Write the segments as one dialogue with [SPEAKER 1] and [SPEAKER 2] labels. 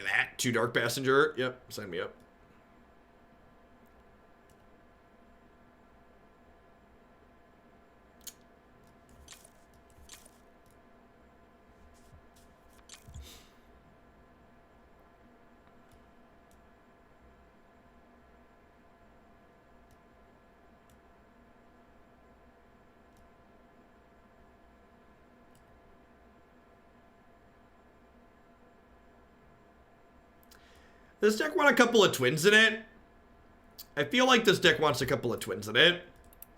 [SPEAKER 1] at that. 2 Dark Passenger. Yep, sign me up. This deck want a couple of twins in it. I feel like this deck wants a couple of twins in it.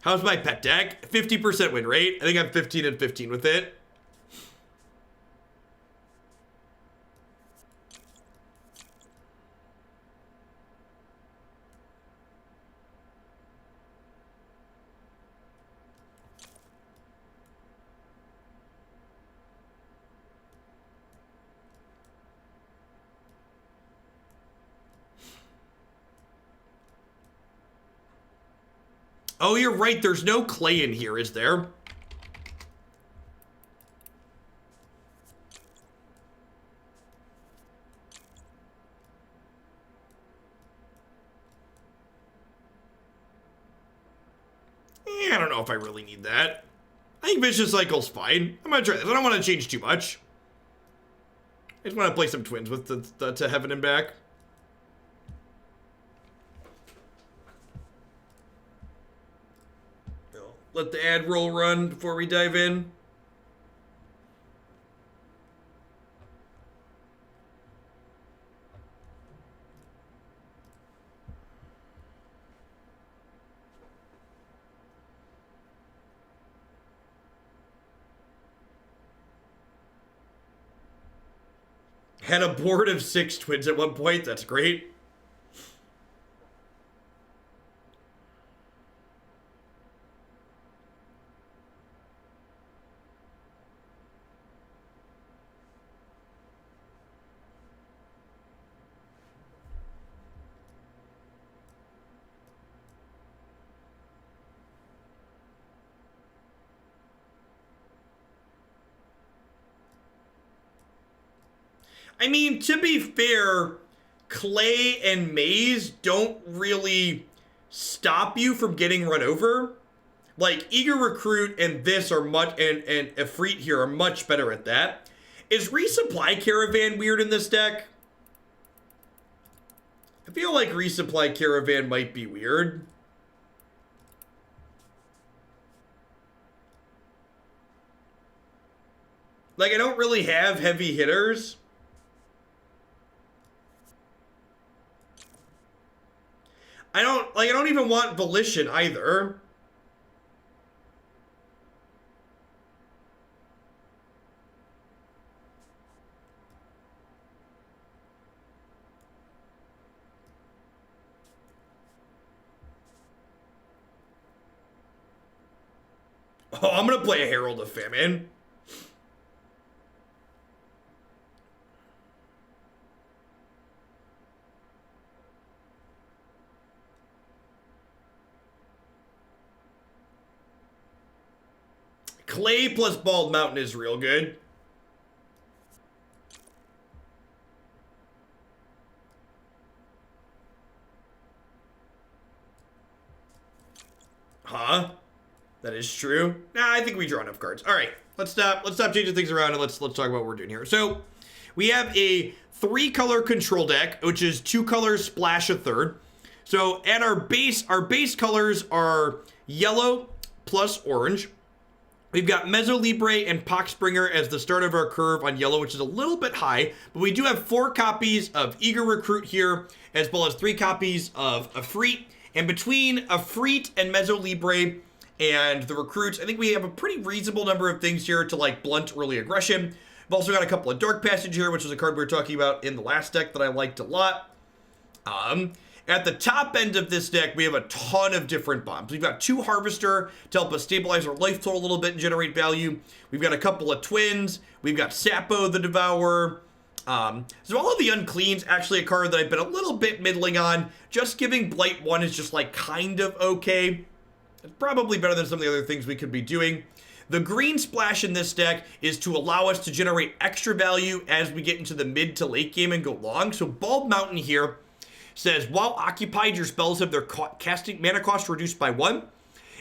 [SPEAKER 1] How's my pet deck? 50% win rate. I think I'm 15 and 15 with it. Oh, you're right. There's no clay in here, is there? I don't know if I really need that. I think Vicious Cycle's fine. I'm gonna try this. I don't want to change too much. I just want to play some twins with the to heaven and back. Let the ad roll run before we dive in. Had a board of 6 twins at one point. That's great. I mean, to be fair, clay and maze don't really stop you from getting run over. Like, eager recruit and this are much, and ifreet here are much better at that. Is resupply caravan weird in this deck? I feel like resupply caravan might be weird. Like, I don't really have heavy hitters. I don't even want Volition either. Oh, I'm gonna play a Herald of Famine. Clay plus Bald Mountain is real good. Huh? That is true. Nah, I think we draw enough cards. All right, let's stop changing things around and let's talk about what we're doing here. So we have a 3-color control deck, which is 2 colors splash a third. So at our base colors are yellow plus orange. We've got Meso, Libre, and Poxbringer as the start of our curve on yellow, which is a little bit high, but we do have 4 copies of Eager Recruit here, as well as 3 copies of ifreet. And between ifreet and Meso, Libre, and the recruits, I think we have a pretty reasonable number of things here to like blunt early aggression. We've also got a couple of Dark Passage here, which is a card we were talking about in the last deck that I liked a lot. At the top end of this deck, we have a ton of different bombs. We've got 2 Harvester to help us stabilize our life total a little bit and generate value. We've got a couple of twins. We've got Sapo the Devourer. So all of the uncleans, actually a card that I've been a little bit middling on. Just giving Blight 1 is just like kind of okay. It's probably better than some of the other things we could be doing. The green splash in this deck is to allow us to generate extra value as we get into the mid to late game and go long. So Bald Mountain here says, while occupied, your spells have their casting mana cost reduced by 1.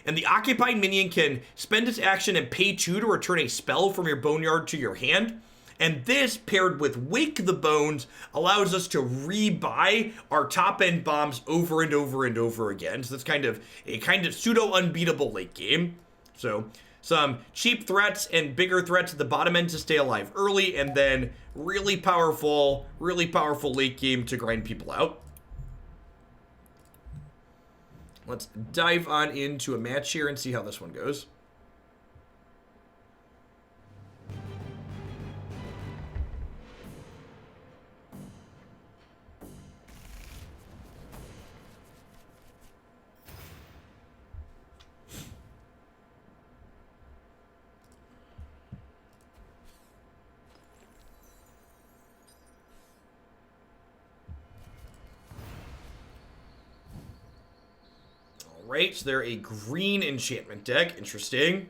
[SPEAKER 1] And the occupied minion can spend its action and pay 2 to return a spell from your boneyard to your hand. And this, paired with Wake the Bones, allows us to rebuy our top-end bombs over and over and over again. So that's kind of a pseudo-unbeatable late game. So some cheap threats and bigger threats at the bottom end to stay alive early, and then really powerful late game to grind people out. Let's dive on into a match here and see how this one goes. Right, so they're a green enchantment deck. Interesting.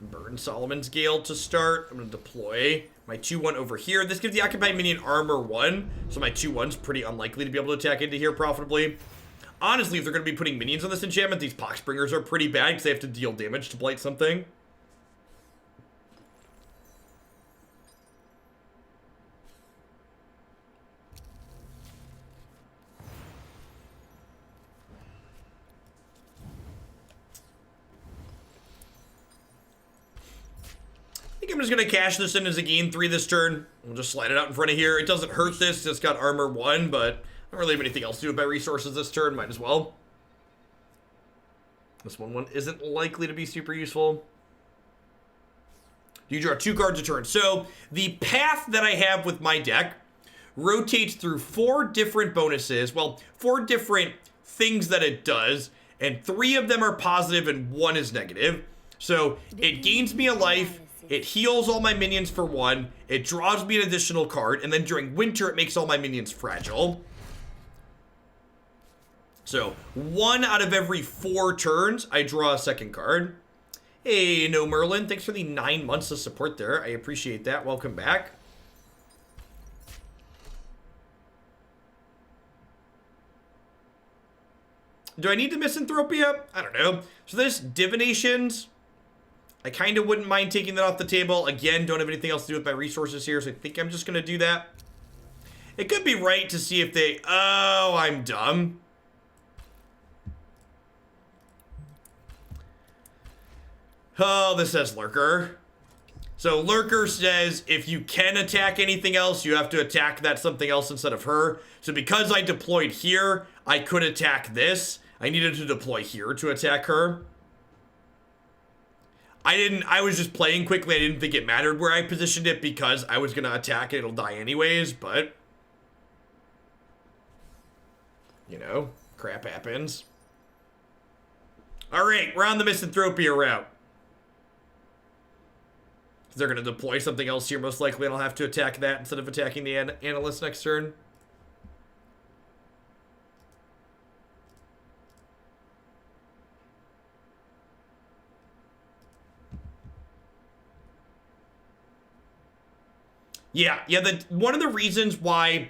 [SPEAKER 1] Burn Solomon's Gale to start. I'm going to deploy my 2-1 over here. This gives the occupied minion armor 1, so my 2-1's pretty unlikely to be able to attack into here profitably. Honestly, if they're going to be putting minions on this enchantment, these poxbringers are pretty bad because they have to deal damage to blight something. I think I'm just going to cash this in as a gain 3 this turn. We'll just slide it out in front of here. It doesn't hurt this. It's got armor 1, but I don't really have anything else to do with my resources this turn. Might as well. This one isn't likely to be super useful. You draw 2 cards a turn. So the path that I have with my deck rotates through 4 different bonuses. Well, 4 different things that it does. And 3 of them are positive and 1 is negative. So it gains me a life. It heals all my minions for 1. It draws me an additional card. And then during winter, it makes all my minions fragile. So 1 out of every 4 turns, I draw a second card. Hey, No Merlin. Thanks for the 9 months of support there. I appreciate that. Welcome back. Do I need the misanthropia? I don't know. So this divinations, I kind of wouldn't mind taking that off the table. Again, don't have anything else to do with my resources here, so I think I'm just going to do that. It could be right to see if they... Oh, I'm dumb. Oh, this says Lurker. So Lurker says if you can attack anything else, you have to attack that something else instead of her. So because I deployed here, I could attack this. I needed to deploy here to attack her. I was just playing quickly. I didn't think it mattered where I positioned it because I was going to attack and it'll die anyways, but you know, crap happens. All right, we're on the misanthropia route. They're going to deploy something else here most likely, and I'll have to attack that instead of attacking the analyst next turn. Yeah, one of the reasons why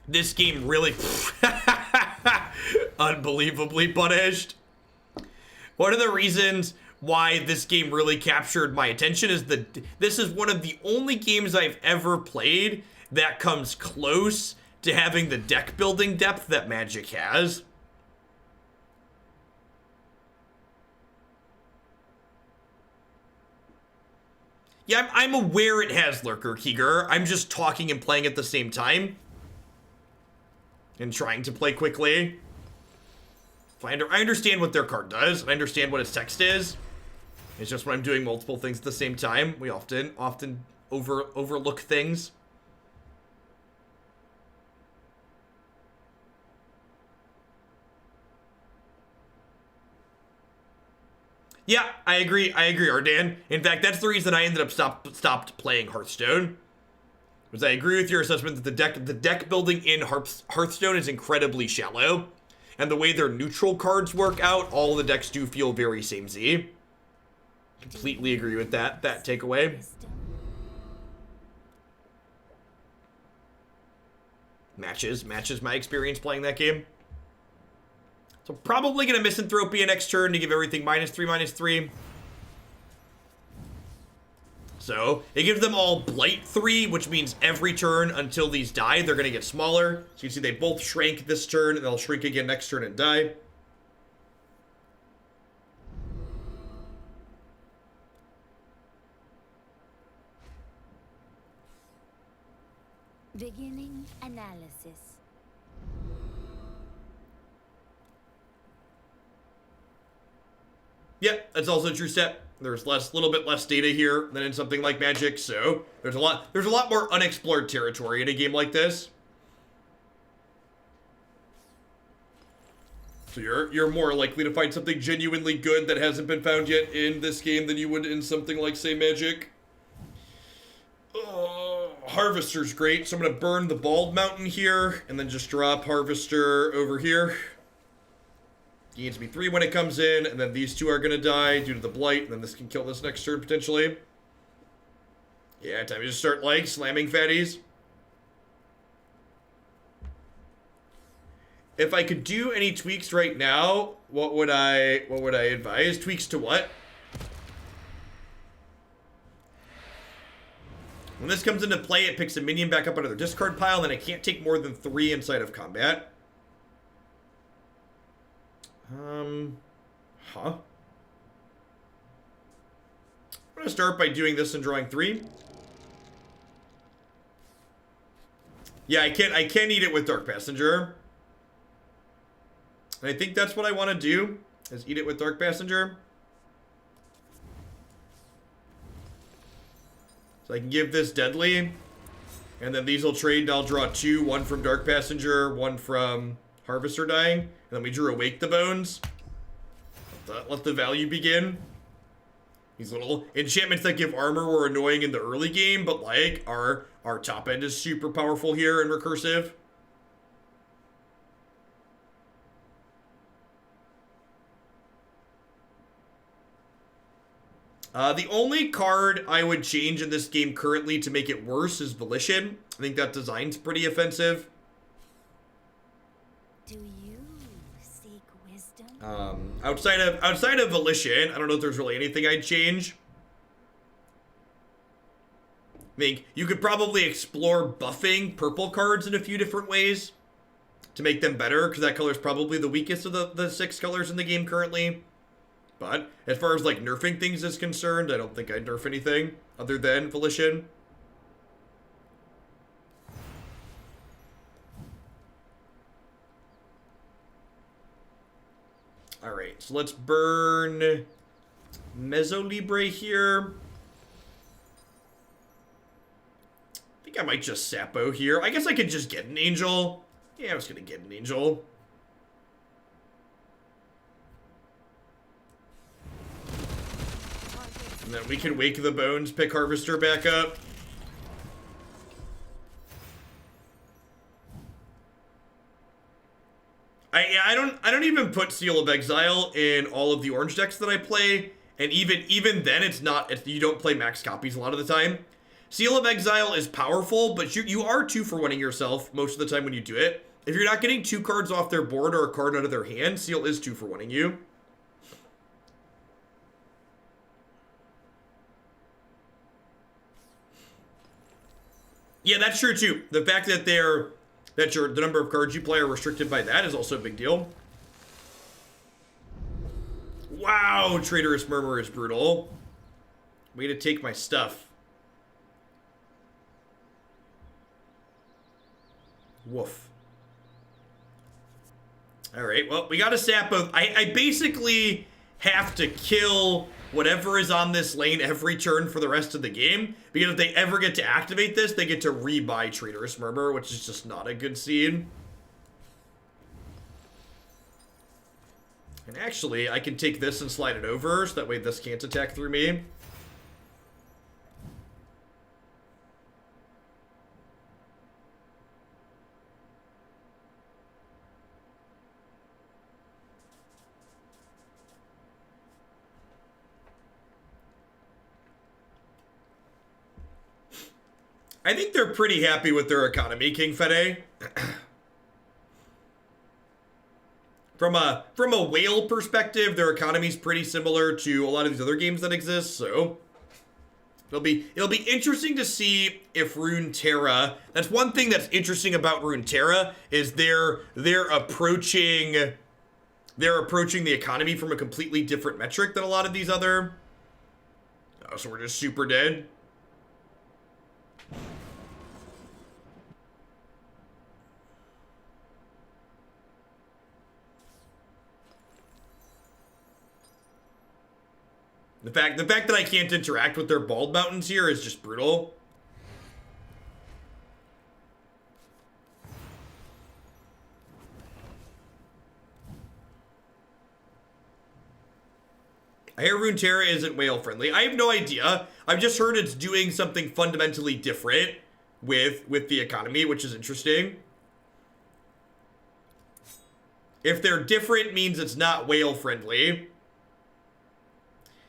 [SPEAKER 1] this game really unbelievably punished. One of the reasons why this game really captured my attention is that this is one of the only games I've ever played that comes close to having the deck building depth that Magic has. Yeah, I'm aware it has Lurker, Keeger. I'm just talking and playing at the same time. And trying to play quickly. I understand what their card does. I understand what its text is. It's just when I'm doing multiple things at the same time, we often overlook things. Yeah, I agree, Ardan. In fact, that's the reason I ended up stopped playing Hearthstone. Because I agree with your assessment that the deck building in Hearthstone is incredibly shallow. And the way their neutral cards work out, all the decks do feel very samey. Completely agree with that takeaway. Matches my experience playing that game. So probably gonna misanthropia next turn to give everything -3/-3. So it gives them all blight 3, which means every turn until these die, they're gonna get smaller. So you see they both shrank this turn, and they'll shrink again next turn and die.
[SPEAKER 2] Beginning analysis.
[SPEAKER 1] Yep, that's also a true step. There's little bit less data here than in something like Magic, so there's a lot more unexplored territory in a game like this. So you're more likely to find something genuinely good that hasn't been found yet in this game than you would in something like, say, Magic. Harvester's great, so I'm gonna burn the Bald Mountain here, and then just drop Harvester over here. Gains me 3 when it comes in, and then these two are gonna die due to the Blight, and then this can kill this next turn, potentially. Yeah, time to just start, like, slamming fatties. If I could do any tweaks right now, what would I advise? Tweaks to what? When this comes into play, it picks a minion back up out of their discard pile, and I can't take more than 3 inside of combat. I'm gonna start by doing this and drawing 3. Yeah, I can eat it with Dark Passenger. And I think that's what I want to do, is eat it with Dark Passenger. So I can give this Deadly, and then these will trade, and I'll draw 2, 1 from Dark Passenger, 1 from Harvester dying, and then we drew Awake the Bones. Let the value begin. These little enchantments that give armor were annoying in the early game, but like, our top end is super powerful here and recursive. The only card I would change in this game currently to make it worse is Volition. I think that design's pretty offensive.
[SPEAKER 2] Do you seek wisdom?
[SPEAKER 1] Outside of Volition, I don't know if there's really anything I'd change. I think you could probably explore buffing purple cards in a few different ways to make them better, because that color is probably the weakest of the 6 colors in the game currently. But as far as like nerfing things is concerned, I don't think I'd nerf anything other than Volition. Alright, so let's burn Meso Libre here. I think I might just Sapo here. I guess I could just get an Angel. Yeah, I was gonna get an Angel. And then we can Wake the Bones, pick Harvester back up. I don't even put Seal of Exile in all of the orange decks that I play, and even then you don't play max copies a lot of the time. Seal of Exile is powerful, but you are 2-for-1ing yourself most of the time when you do it. If you're not getting 2 cards off their board or a card out of their hand, Seal is 2-for-1ing you. Yeah, that's true too. The fact that the number of cards you play are restricted by that is also a big deal. Wow, Traitorous Murmur is brutal. Way to take my stuff. Woof. Alright, well, we got a Sapo. I basically have to kill whatever is on this lane every turn for the rest of the game, because if they ever get to activate this, they get to rebuy Traitorous Murmur, which is just not a good scene. And actually, I can take this and slide it over, so that way this can't attack through me. I think they're pretty happy with their economy, King Fede. From a whale perspective, their economy's pretty similar to a lot of these other games that exist, so it'll be interesting to see if Runeterra. That's one thing that's interesting about Runeterra is they're approaching the economy from a completely different metric than a lot of these other. Oh, so we're just super dead. The fact that I can't interact with their bald mountains here is just brutal. I hear Runeterra isn't whale friendly. I have no idea. I've just heard it's doing something fundamentally different with the economy, which is interesting. If they're different means it's not whale friendly.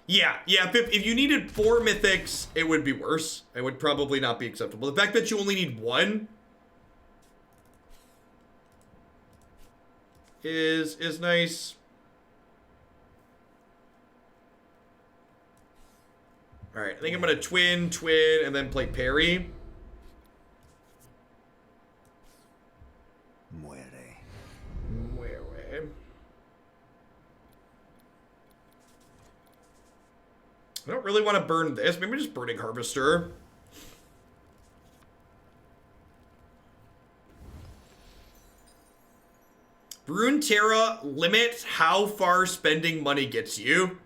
[SPEAKER 1] Yeah, if you needed 4 mythics, it would be worse. It would probably not be acceptable. The fact that you only need 1 is nice. Alright, I think I'm gonna twin, and then play peri. I don't really want to burn this. Maybe just burning harvester. Runeterra limits how far spending money gets you.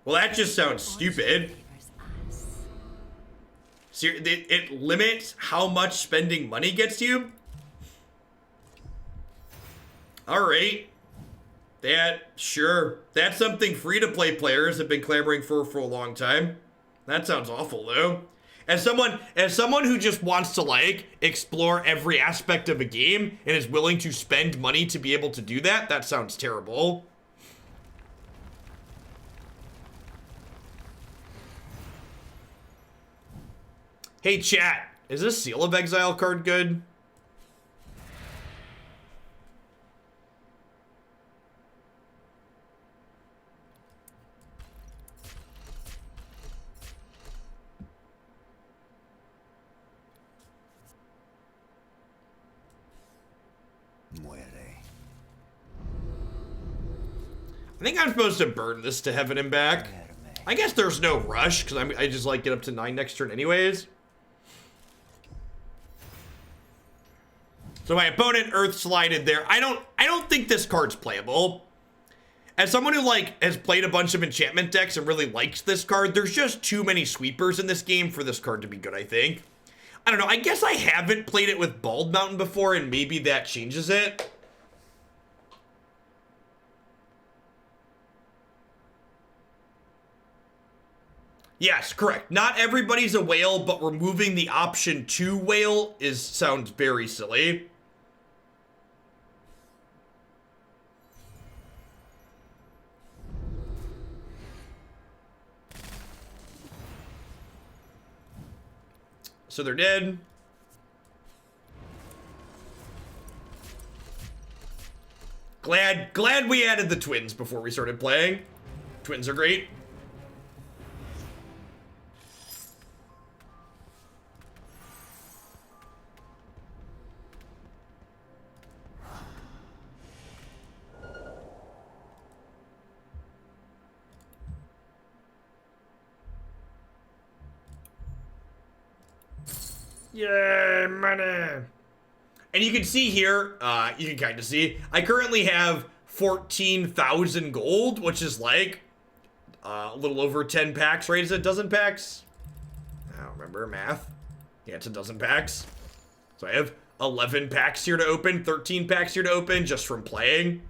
[SPEAKER 1] Well, that just sounds stupid. It limits how much spending money gets you? Alright. Sure. That's something free-to-play players have been clamoring for a long time. That sounds awful, though. As someone who just wants to, like, explore every aspect of a game and is willing to spend money to be able to do that, that sounds terrible. Hey, chat. Is this Seal of Exile card good? I think I'm supposed to burn this to heaven and back. I guess there's no rush, because I just, like, get up to 9 next turn anyways. So my opponent earth slided there. I don't think this card's playable. As someone who, like, has played a bunch of enchantment decks and really likes this card, there's just too many sweepers in this game for this card to be good, I think. I don't know. I guess I haven't played it with Bald Mountain before, and maybe that changes it. Yes, correct. Not everybody's a whale, but removing the option to whale sounds very silly. So they're dead. Glad we added the twins before we started playing. Twins are great. Yay, money. And you can see here, you can kind of see, I currently have 14,000 gold, which is like a little over 10 packs, right? Is it a dozen packs? I don't remember math. Yeah, it's a dozen packs. So I have 11 packs here to open, 13 packs here to open just from playing.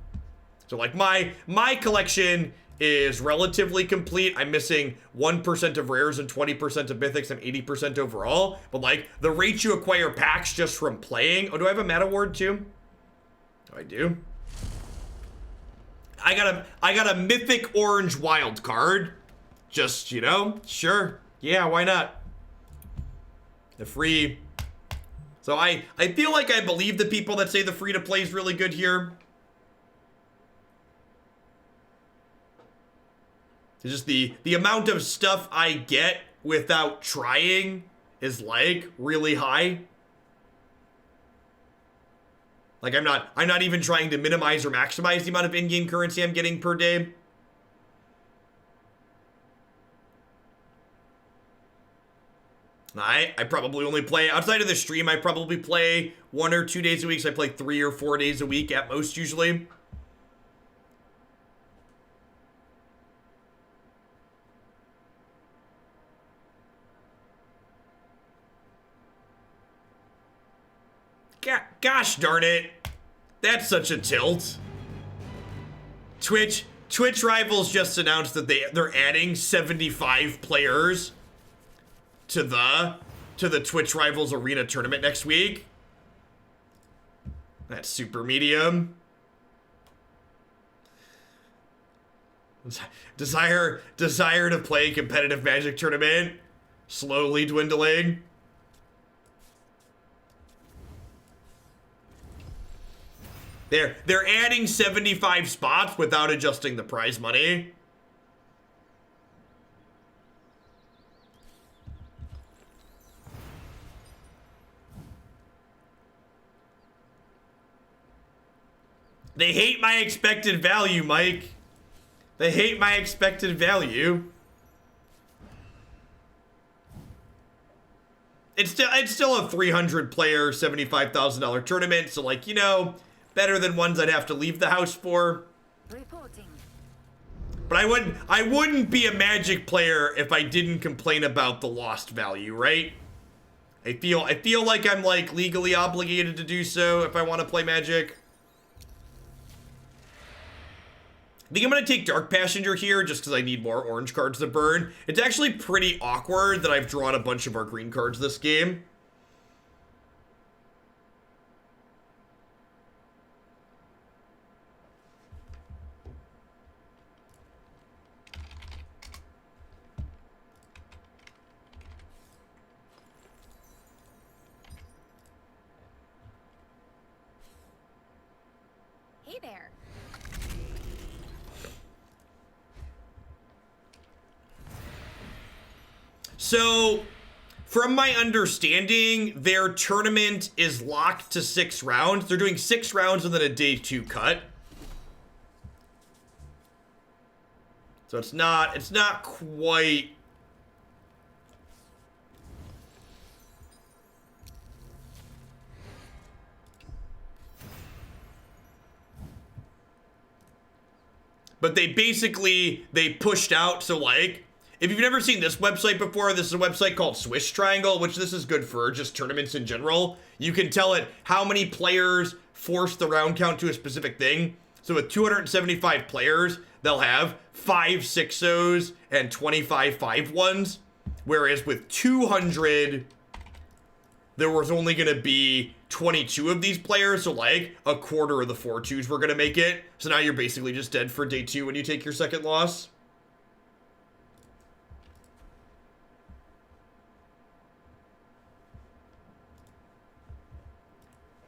[SPEAKER 1] So like my collection is relatively complete. I'm missing 1% of rares and 20% of mythics and 80% overall. But like the rate you acquire packs just from playing. Oh, do I have a Mat Award too? Oh, I do. I got a mythic orange wild card. Just, you know, sure. Yeah, why not? The free So I feel like I believe the people that say the free-to-play is really good here. It's just the amount of stuff I get without trying is like really high. Like I'm not even trying to minimize or maximize the amount of in-game currency I'm getting per day. I probably only play, outside of the stream, I probably play 1 or 2 days a week. So I play 3 or 4 days a week at most usually. Gosh darn it. That's such a tilt. Twitch Rivals just announced that they're adding 75 players to the Twitch Rivals Arena tournament next week. That's super medium. Desire to play competitive Magic tournament slowly dwindling. They're adding 75 spots without adjusting the prize money. They hate my expected value, Mike. They hate my expected value. It's still a 300 player, $75,000 tournament, so like, you know, better than ones I'd have to leave the house for.
[SPEAKER 2] Reporting.
[SPEAKER 1] But I wouldn't be a Magic player if I didn't complain about the lost value, right? I feel like I'm like legally obligated to do so if I want to play Magic. I think I'm going to take Dark Passenger here just because I need more orange cards to burn. It's actually pretty awkward that I've drawn a bunch of our green cards this game.
[SPEAKER 2] Hey there.
[SPEAKER 1] So, from my understanding, their tournament is locked to 6 rounds. They're doing 6 rounds and then a day 2 cut. So it's not quite. But they pushed out, so like, if you've never seen this website before, this is a website called Swiss Triangle, which this is good for just tournaments in general. You can tell it how many players force the round count to a specific thing. So with 275 players, they'll have 5 6-0s and 25 5-1s. Whereas with 200, there was only going to be 22 of these players, so like a quarter of the 4-2s were going to make it. So now you're basically just dead for day 2 when you take your second loss.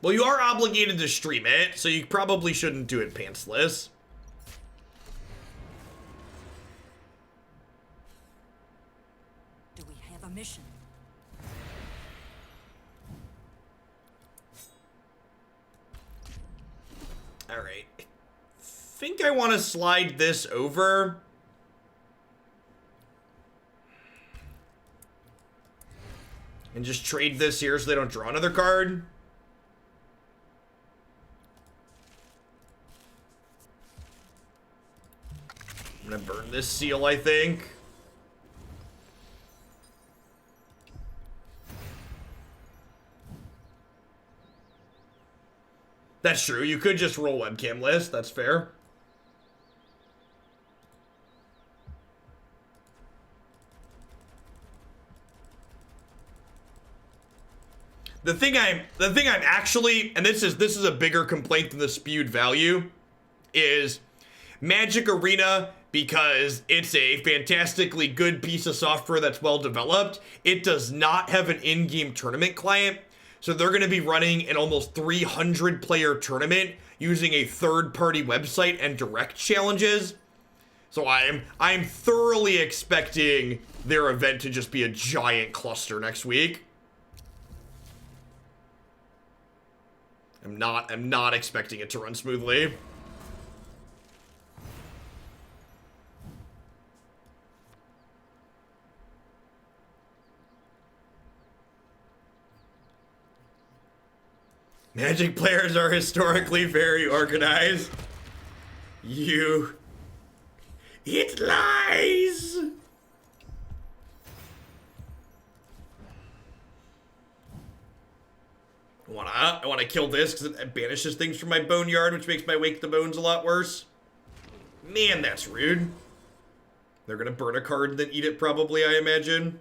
[SPEAKER 1] Well, you are obligated to stream it, so you probably shouldn't do it pantsless.
[SPEAKER 2] Do we have a mission?
[SPEAKER 1] All right. I think I want to slide this over. And just trade this here so they don't draw another card. I'm gonna burn this seal, I think. That's true. You could just roll webcam list. That's fair. The thing I'm actually, and this is a bigger complaint than the spewed value, is Magic Arena, because it's a fantastically good piece of software that's well developed, it does not have an in-game tournament client. So they're going to be running an almost 300 player tournament using a third-party website and direct challenges. So I'm thoroughly expecting their event to just be a giant cluster next week. I'm not expecting it to run smoothly. Magic players are historically very organized. It lies! I wanna kill this because it banishes things from my boneyard, which makes my Wake the Bones a lot worse. Man, that's rude. They're gonna burn a card and then eat it probably, I imagine.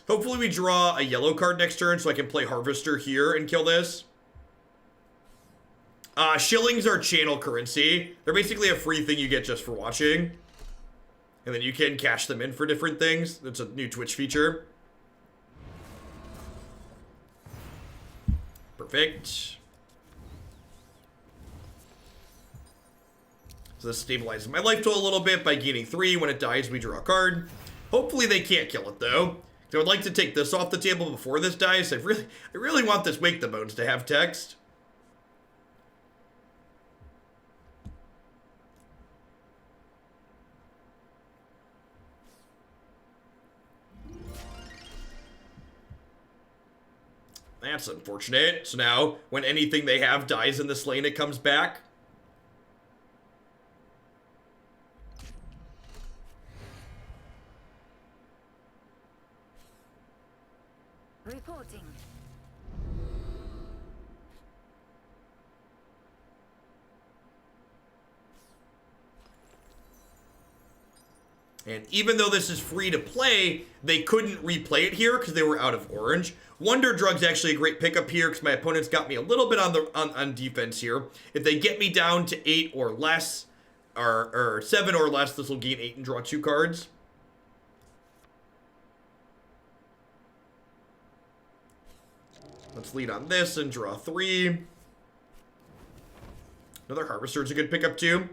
[SPEAKER 1] Hopefully we draw a yellow card next turn so I can play Harvester here and kill this. Shillings are channel currency. They're basically a free thing you get just for watching. And then you can cash them in for different things. That's a new Twitch feature. Perfect. So this stabilizes my life total a little bit by gaining 3. When it dies, we draw a card. Hopefully they can't kill it, though. So I would like to take this off the table before this dies. I really want this Wake the Bones to have text. That's unfortunate. So now, when anything they have dies in this lane, it comes back.
[SPEAKER 2] Reporting.
[SPEAKER 1] And even though this is free to play, they couldn't replay it here because they were out of orange. Wonder Drug's actually a great pickup here because my opponent's got me a little bit on defense here. If they get me down to 8 or less, or 7 or less, this will gain 8 and draw 2 cards. Let's lead on this and draw 3. Another Harvester's a good pickup too.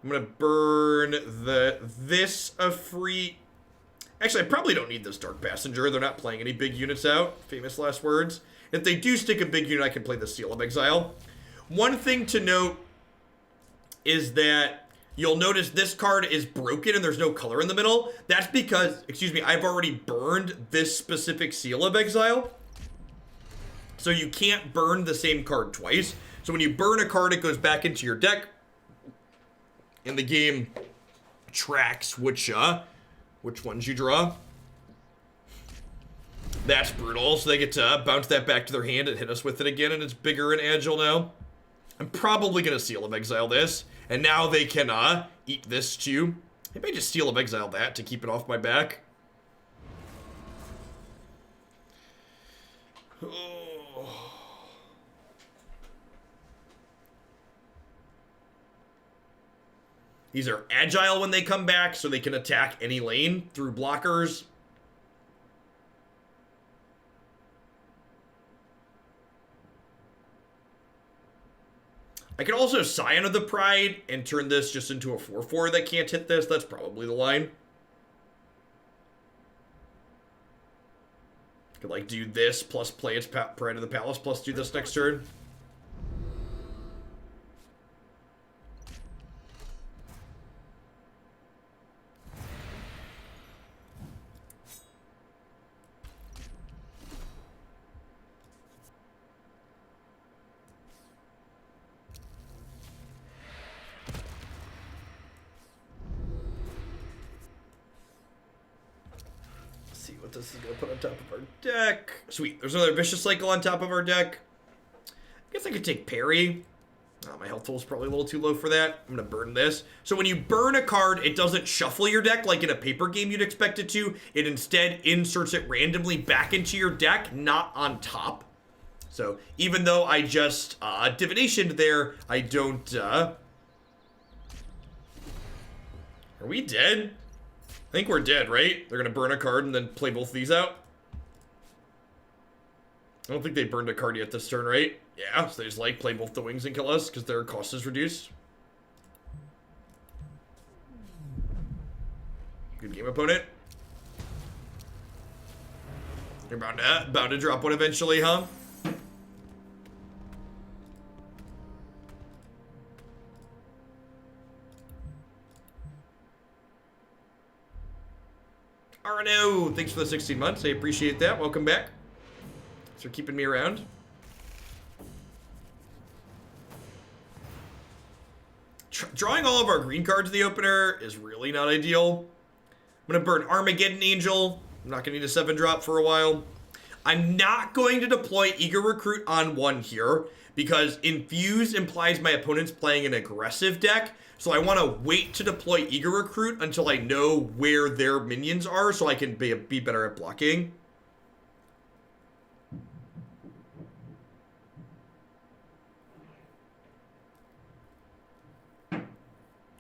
[SPEAKER 1] I'm gonna burn this ifreet. Actually, I probably don't need this Dark Passenger. They're not playing any big units out. Famous last words. If they do stick a big unit, I can play the Seal of Exile. One thing to note is that you'll notice this card is broken and there's no color in the middle. That's because, excuse me, I've already burned this specific Seal of Exile. So you can't burn the same card twice. So when you burn a card, it goes back into your deck. And the game tracks which ones you draw. That's brutal. So they get to bounce that back to their hand and hit us with it again, and it's bigger and agile now. I'm probably gonna Seal of Exile this, and now they can eat this too. Maybe I just Seal of Exile that to keep it off my back. Oh. These are agile when they come back, so they can attack any lane through blockers. I could also Scion of the Pride and turn this just into a 4/4 that can't hit this. That's probably the line. Could like do this plus play its Pride of the Palace plus do this next turn. What this is going to put on top of our deck. Sweet. There's another Vicious Cycle on top of our deck. I guess I could take Peri. Oh, my health total is probably a little too low for that. I'm going to burn this. So when you burn a card, it doesn't shuffle your deck like in a paper game you'd expect it to. It instead inserts it randomly back into your deck, not on top. So even though I just divinationed there, I don't... Are we dead? I think we're dead, right? They're gonna burn a card and then play both of these out. I don't think they burned a card yet this turn, right? Yeah, so they just like play both the wings and kill us because their cost is reduced. Good game, opponent. You're bound to drop one eventually, huh? Arno, thanks for the 16 months. I appreciate that. Welcome back. Thanks for keeping me around. Drawing all of our green cards in the opener is really not ideal. I'm going to burn Armageddon Angel. I'm not going to need a 7-drop for a while. I'm not going to deploy Eager Recruit on 1 here because Infuse implies my opponent's playing an aggressive deck. So I want to wait to deploy Eager Recruit until I know where their minions are so I can be better at blocking.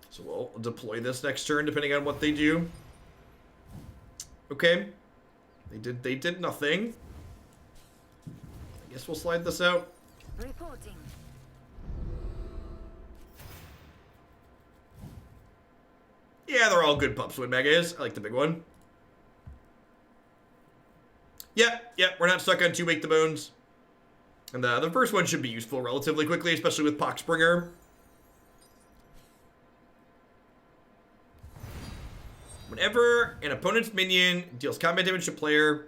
[SPEAKER 1] So we'll deploy this next turn depending on what they do. Okay. They did nothing. I guess we'll slide this out.
[SPEAKER 2] Reporting.
[SPEAKER 1] Yeah, they're all good pups, what Mega is. I like the big one. Yeah, we're not stuck on 2 Wake the Bones. And the first one should be useful relatively quickly, especially with Poxbringer. Whenever an opponent's minion deals combat damage to player,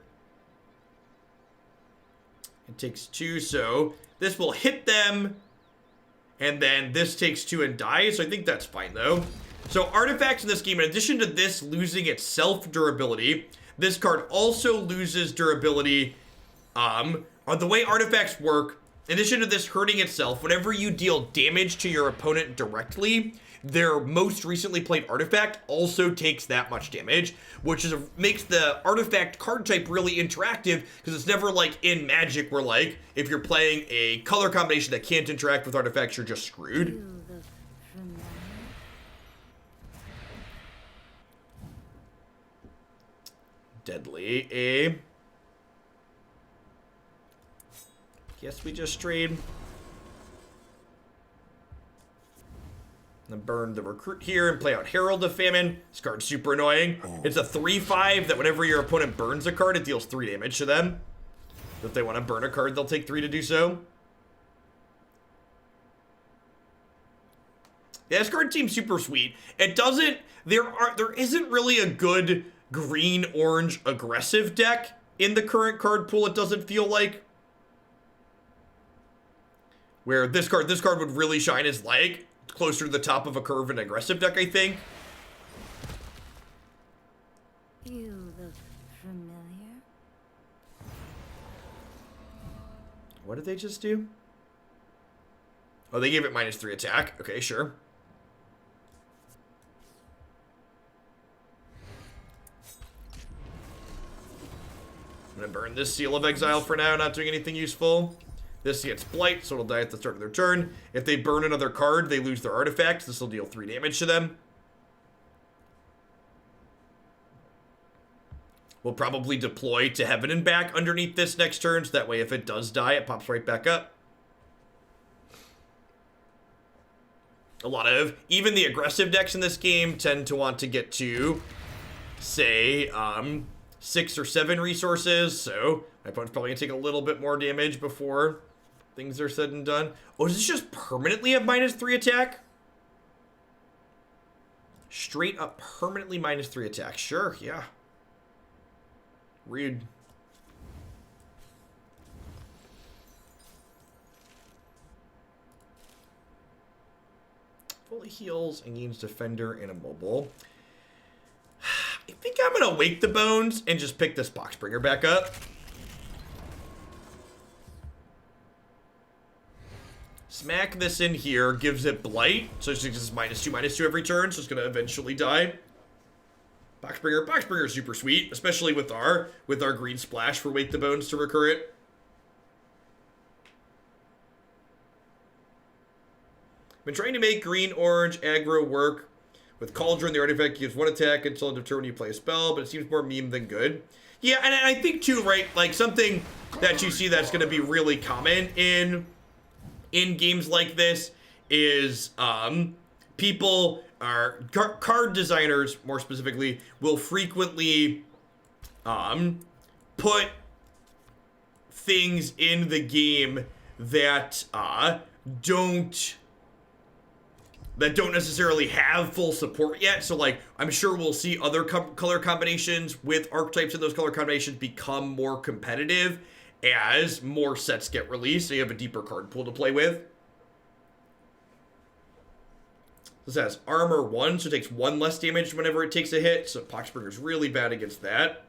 [SPEAKER 1] it takes 2, so this will hit them, and then this takes 2 and dies, so I think that's fine, though. So artifacts in this game, in addition to this losing its self-durability, this card also loses durability. The way artifacts work, in addition to this hurting itself, whenever you deal damage to your opponent directly, their most recently played artifact also takes that much damage, which makes the artifact card type really interactive, because it's never like in Magic where, like, if you're playing a color combination that can't interact with artifacts, you're just screwed. Deadly, eh? Guess we just trade. And burn the recruit here and play out Herald of Famine. This card's super annoying. It's a 3/5 that whenever your opponent burns a card, it deals 3 damage to them. If they want to burn a card, they'll take 3 to do so. Yeah, this card seems super sweet. It doesn't, there isn't really a good green-orange aggressive deck in the current card pool, it doesn't feel like. Where this card would really shine as, like, closer to the top of a curve in an aggressive deck, I think.
[SPEAKER 2] You look familiar.
[SPEAKER 1] What did they just do? Oh, they gave it -3 attack. Okay, sure. I'm gonna burn this Seal of Exile for now, not doing anything useful. This gets Blight, so it'll die at the start of their turn. If they burn another card, they lose their artifacts. This will deal 3 damage to them. We'll probably deploy to Heaven and back underneath this next turn, so that way if it does die, it pops right back up. A lot of, even the aggressive decks in this game tend to want to get to, say, 6 or 7 resources, so my opponent's probably gonna take a little bit more damage before things are said and done. Oh, does this just permanently have -3 attack? Straight up permanently -3 attack. Sure, yeah. Rude. Fully heals and gains defender and immobile. I think I'm gonna Wake the Bones and just pick this Poxbringer back up. Smack this in here, gives it Blight, so it's just -2/-2 every turn, so it's gonna eventually die. Poxbringer is super sweet, especially with our green splash for Wake the Bones to recur it. Been trying to make green-orange aggro work. With Cauldron, the artifact gives 1 attack until the turn you play a spell, but it seems more meme than good. Yeah, and I think too, right, like something that you see that's going to be really common in games like this is people are card designers, more specifically, will frequently put things in the game that don't necessarily have full support yet. So like, I'm sure we'll see other color combinations with archetypes in those color combinations become more competitive as more sets get released, so you have a deeper card pool to play with. This has armor 1, so it takes 1 less damage whenever it takes a hit, so Poxbringer's really bad against that.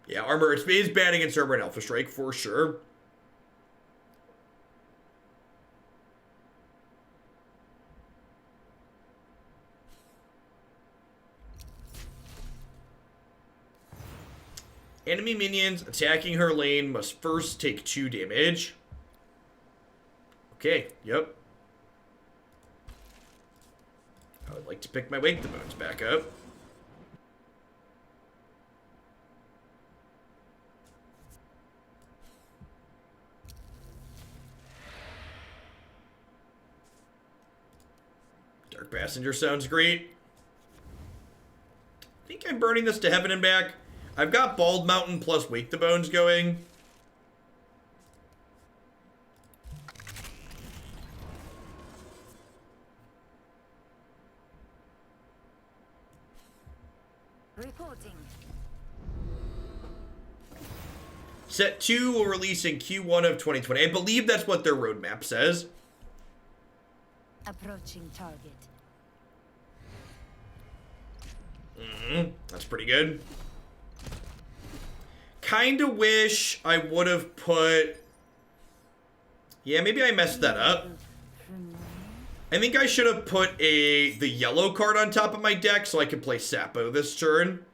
[SPEAKER 1] Yeah, armor is bad against armor and Alpha Strike, for sure. Enemy minions attacking her lane must first take 2 damage. Okay, yep. I would like to pick my Wake the Bones back up. Dark Passenger sounds great. I think I'm burning this to heaven and back. I've got Bald Mountain plus Wake the Bones going.
[SPEAKER 2] Reporting.
[SPEAKER 1] Set 2 will release in Q1 of 2020. I believe that's what their roadmap says.
[SPEAKER 2] Approaching target.
[SPEAKER 1] That's pretty good. Kinda wish I would have put... Yeah, maybe I messed that up. I think I should have put the yellow card on top of my deck so I could play Sapo this turn.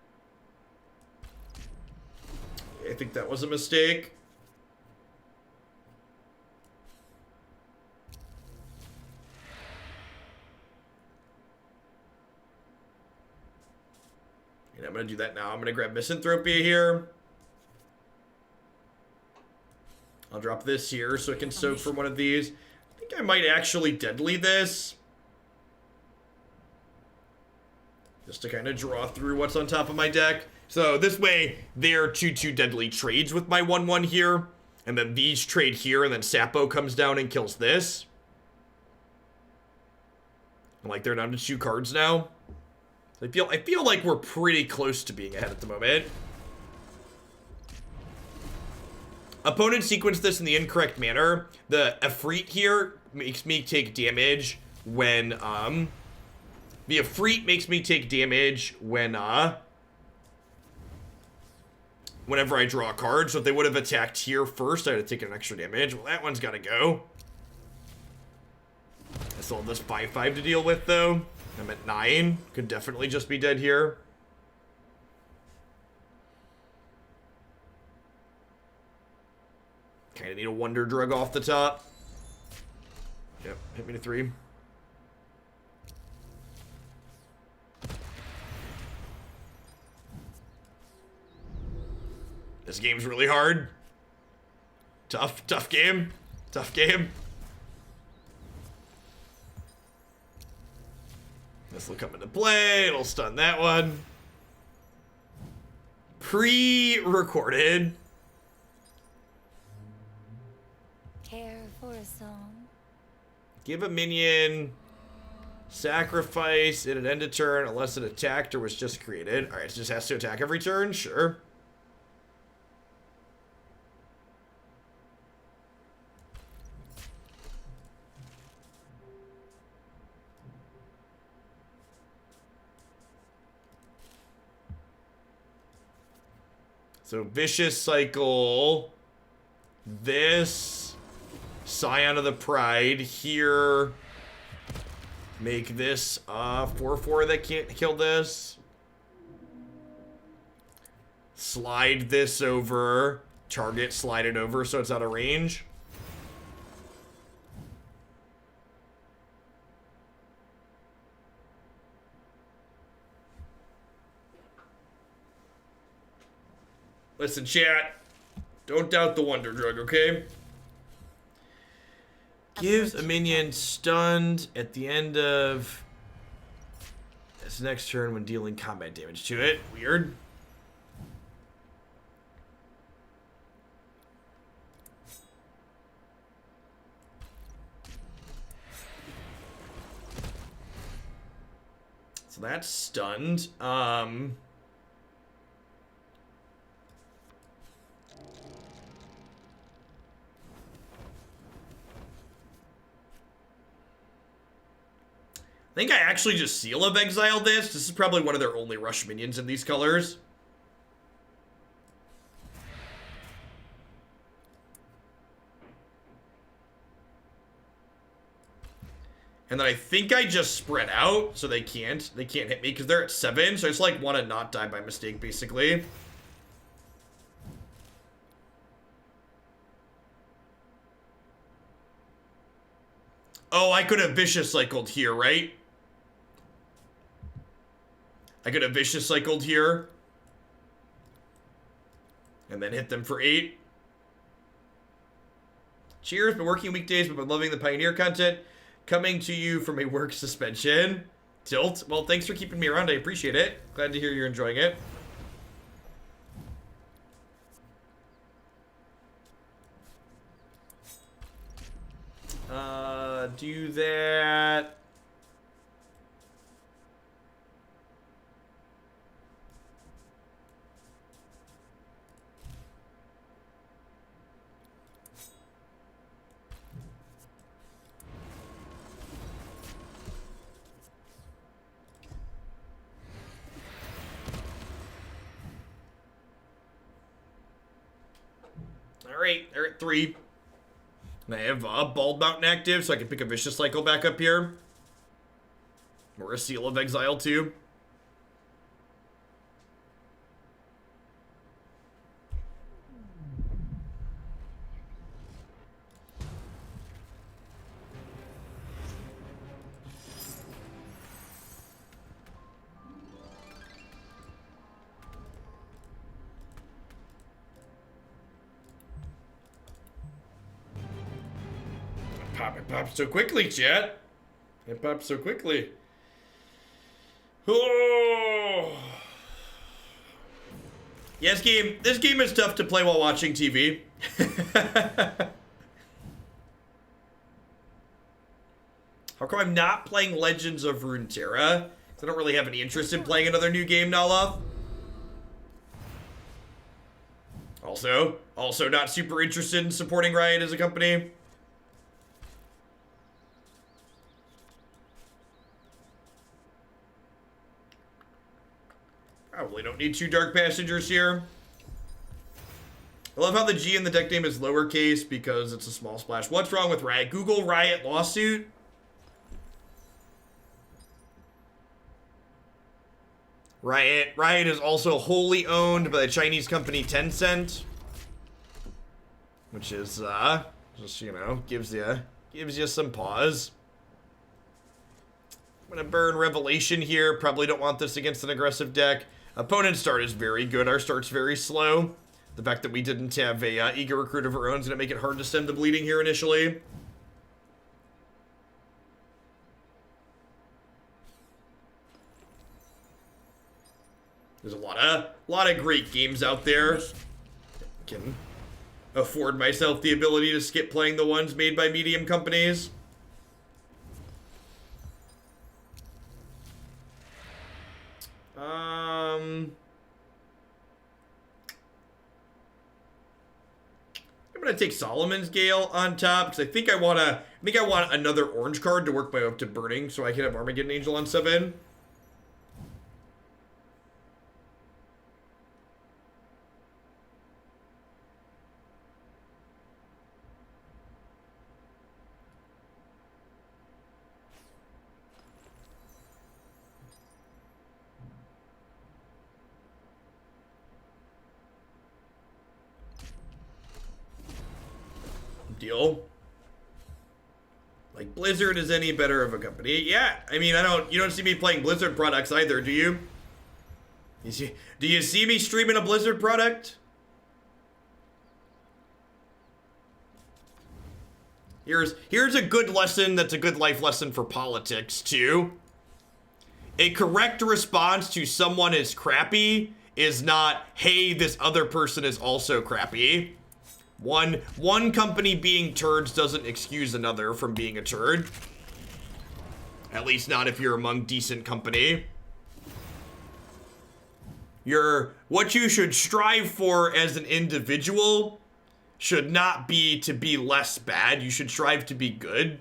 [SPEAKER 1] I think that was a mistake. And I'm going to do that now. I'm going to grab Misanthropia here. I'll drop this here so it can soak from one of these. I think I might actually deadly this. Just to kind of draw through what's on top of my deck. So this way, they're 2/2 deadly trades with my 1/1 here. And then these trade here, and then Sapo comes down and kills this. And like, they're down to 2 cards now. I feel like we're pretty close to being ahead at the moment. Opponent sequenced this in the incorrect manner. The ifreet here makes me take damage when, the ifreet makes me take damage when, whenever I draw a card. So if they would have attacked here first, I'd have taken an extra damage. Well, that one's gotta go. I still have this 5/5 to deal with, though. I'm at 9. Could definitely just be dead here. Kind of need a Wonder Drug off the top. Yep, hit me to 3. This game's really hard. Tough game. Tough game. This will come into play. It'll stun that one. Pre-recorded.
[SPEAKER 2] Care for a song.
[SPEAKER 1] Give a minion sacrifice at an end of turn unless it attacked or was just created. Alright, it just has to attack every turn? Sure. So Vicious Cycle, this, Scion of the Pride, here, make this 4/4 that can't kill this. Slide this over, target, slide it over so it's out of range. Listen, chat. Don't doubt the wonder drug, okay? Gives a minion stunned at the end of its next turn when dealing combat damage to it. Weird. So that's stunned. I think I actually just Seal of Exile this. This is probably one of their only rush minions in these colors. And then I think I just spread out, so they can't hit me because they're at 7. So I just like want to not die by mistake, basically. Oh, I could have Vicious Cycled here, right? I could have Vicious Cycled here. And then hit them for 8. Cheers, been working weekdays, but been loving the Pioneer content. Coming to you from a work suspension. Tilt. Well, thanks for keeping me around. I appreciate it. Glad to hear you're enjoying it. Do that. Alright, they're at 3. And I have Bald Mountain active, so I can pick a Vicious Cycle back up here. Or a Seal of Exile, too. It pops so quickly, chat. It pops so quickly. Oh. Yeah, this game is tough to play while watching TV. How come I'm not playing Legends of Runeterra? Because I don't really have any interest in playing another new game, Nala. Also not super interested in supporting Riot as a company. Probably don't need 2 Dark Passengers here. I love how the G in the deck name is lowercase because it's a small splash. What's wrong with Riot? Google Riot lawsuit. Riot is also wholly owned by the Chinese company Tencent, which is just, you know, gives you some pause. I'm gonna burn Revelation here. Probably don't want this against an aggressive deck. Opponent's start is very good. Our start's very slow. The fact that we didn't have a eager recruit of our own is gonna make it hard to stem the bleeding here initially. There's a lot of great games out there. Can afford myself the ability to skip playing the ones made by medium companies. I'm gonna take Solomon's Gale on top because I think I want another orange card to work my way up to burning so I can have Armageddon Angel on 7. Deal. Like Blizzard is any better of a company? Yeah, I mean, you don't see me playing Blizzard products either, do you? Do you see me streaming a Blizzard product? Here's a good lesson that's a good life lesson for politics, too. A correct response to someone is crappy is not, hey, this other person is also crappy. One company being turds doesn't excuse another from being a turd. At least not if you're among decent company. What you should strive for as an individual should not be to be less bad. You should strive to be good.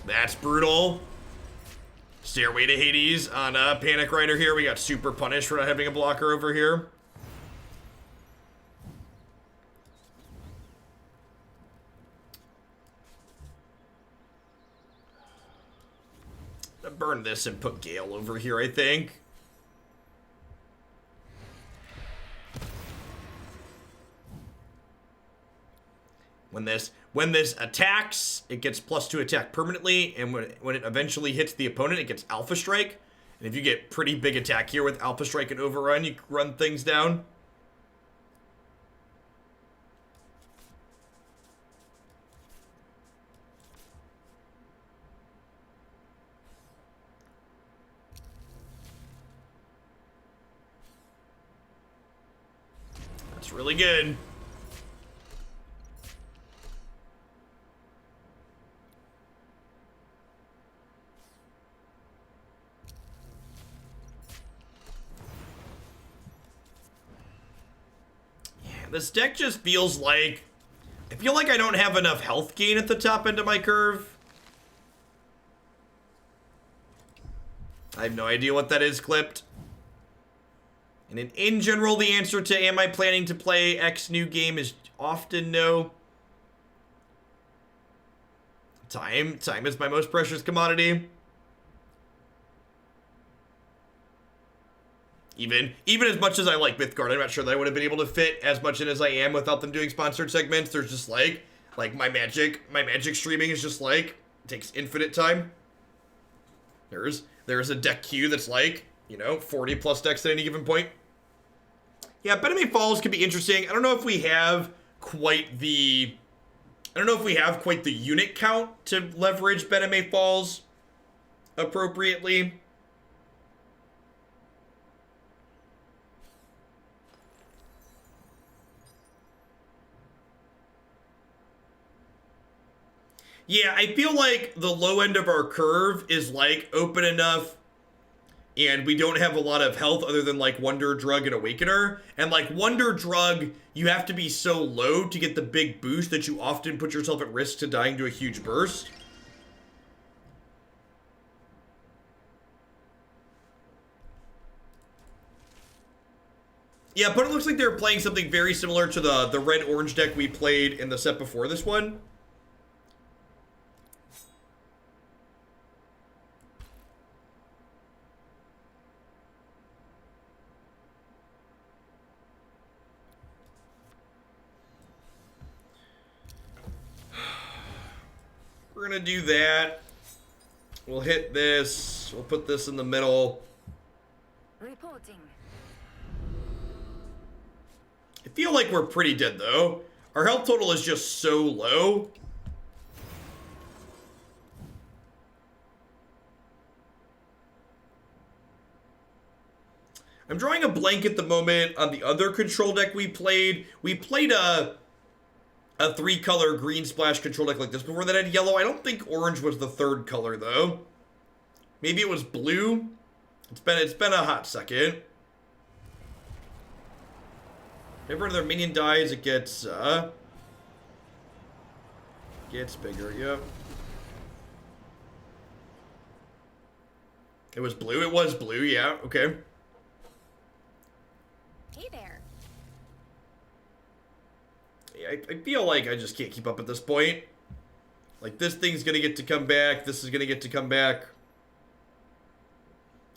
[SPEAKER 1] That's brutal. Stairway to Hades on Panic Rider here. We got super punished for not having a blocker over here. Burn this and put Gale over here, I think. When this attacks, it gets +2 attack permanently, and when it eventually hits the opponent, it gets Alpha Strike. And if you get pretty big attack here with Alpha Strike and Overrun, you run things down. That's really good. This deck just feels like... I feel like I don't have enough health gain at the top end of my curve. I have no idea what that is, Clipped. And in general, the answer to am I planning to play X new game is often no. Time is my most precious commodity. Even as much as I like Mythgard, I'm not sure that I would have been able to fit as much in as I am without them doing sponsored segments. There's just like my magic streaming is just like, it takes infinite time. There's a deck queue that's like, 40 plus decks at any given point. Yeah, Bename Falls could be interesting. I don't know if we have quite the unit count to leverage Bename Falls appropriately. Yeah, I feel like the low end of our curve is like open enough and we don't have a lot of health other than like Wonder Drug and Awakener. And like Wonder Drug, you have to be so low to get the big boost that you often put yourself at risk to dying to a huge burst. Yeah, but it looks like they're playing something very similar to the red-orange deck we played in the set before this one. We're gonna do that. We'll hit this. We'll put this in the middle.
[SPEAKER 2] Reporting.
[SPEAKER 1] I feel like we're pretty dead, though. Our health total is just so low. I'm drawing a blank at the moment on the other control deck we played. We played a 3-color green splash control deck like this before that had yellow. I don't think orange was the third color, though. Maybe it was blue. It's been a hot second. Whenever their minion dies, it gets bigger. Yep. It was blue. It was blue. Yeah. Okay.
[SPEAKER 2] Hey there.
[SPEAKER 1] Yeah, I feel like I just can't keep up at this point. Like, this thing's gonna get to come back. This is gonna get to come back.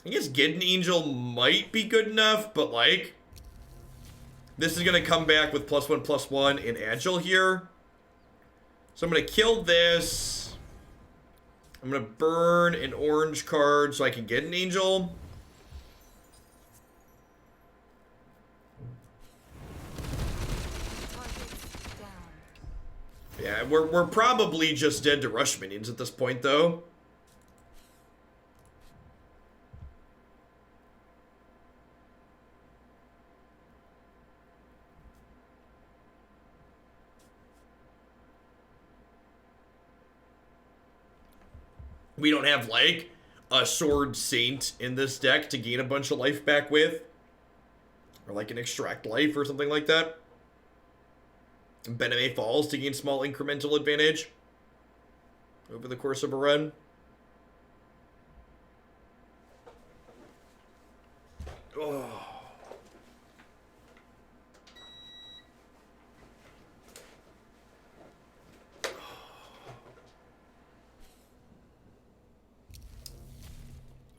[SPEAKER 1] I guess Guardian Angel might be good enough, but like, this is gonna come back with +1/+1 in Agile here. So I'm gonna kill this. I'm gonna burn an orange card so I can get an Angel. Yeah, we're probably just dead to rush minions at this point, though. We don't have, like, a Sword Saint in this deck to gain a bunch of life back with. Or, like, an Extract Life or something like that. Bename Falls to gain small incremental advantage over the course of a run. Oh.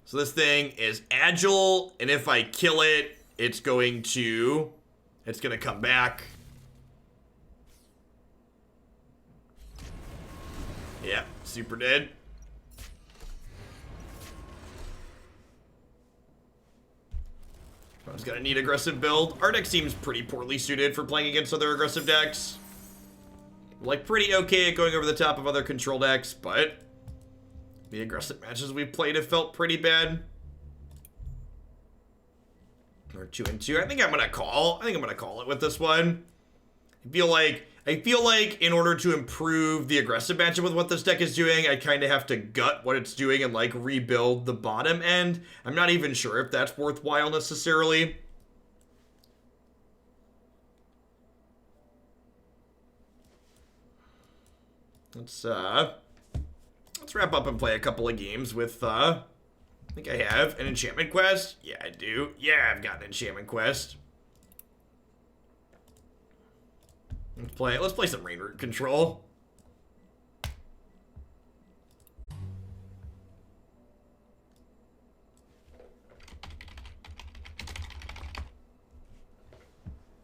[SPEAKER 1] So this thing is agile, and if I kill it, it's gonna come back. Yeah, super dead. I was gonna need aggressive build. Our deck seems pretty poorly suited for playing against other aggressive decks. Like, pretty okay at going over the top of other control decks, but the aggressive matches we've played have felt pretty bad. Or 2 and 2. I think I'm gonna call it with this one. I feel like in order to improve the aggressive matchup with what this deck is doing, I kind of have to gut what it's doing and, like, rebuild the bottom end. I'm not even sure if that's worthwhile necessarily. Let's wrap up and play a couple of games with, I think I have an enchantment quest. Yeah, I do. Yeah, I've got an enchantment quest. Let's play some rain root control.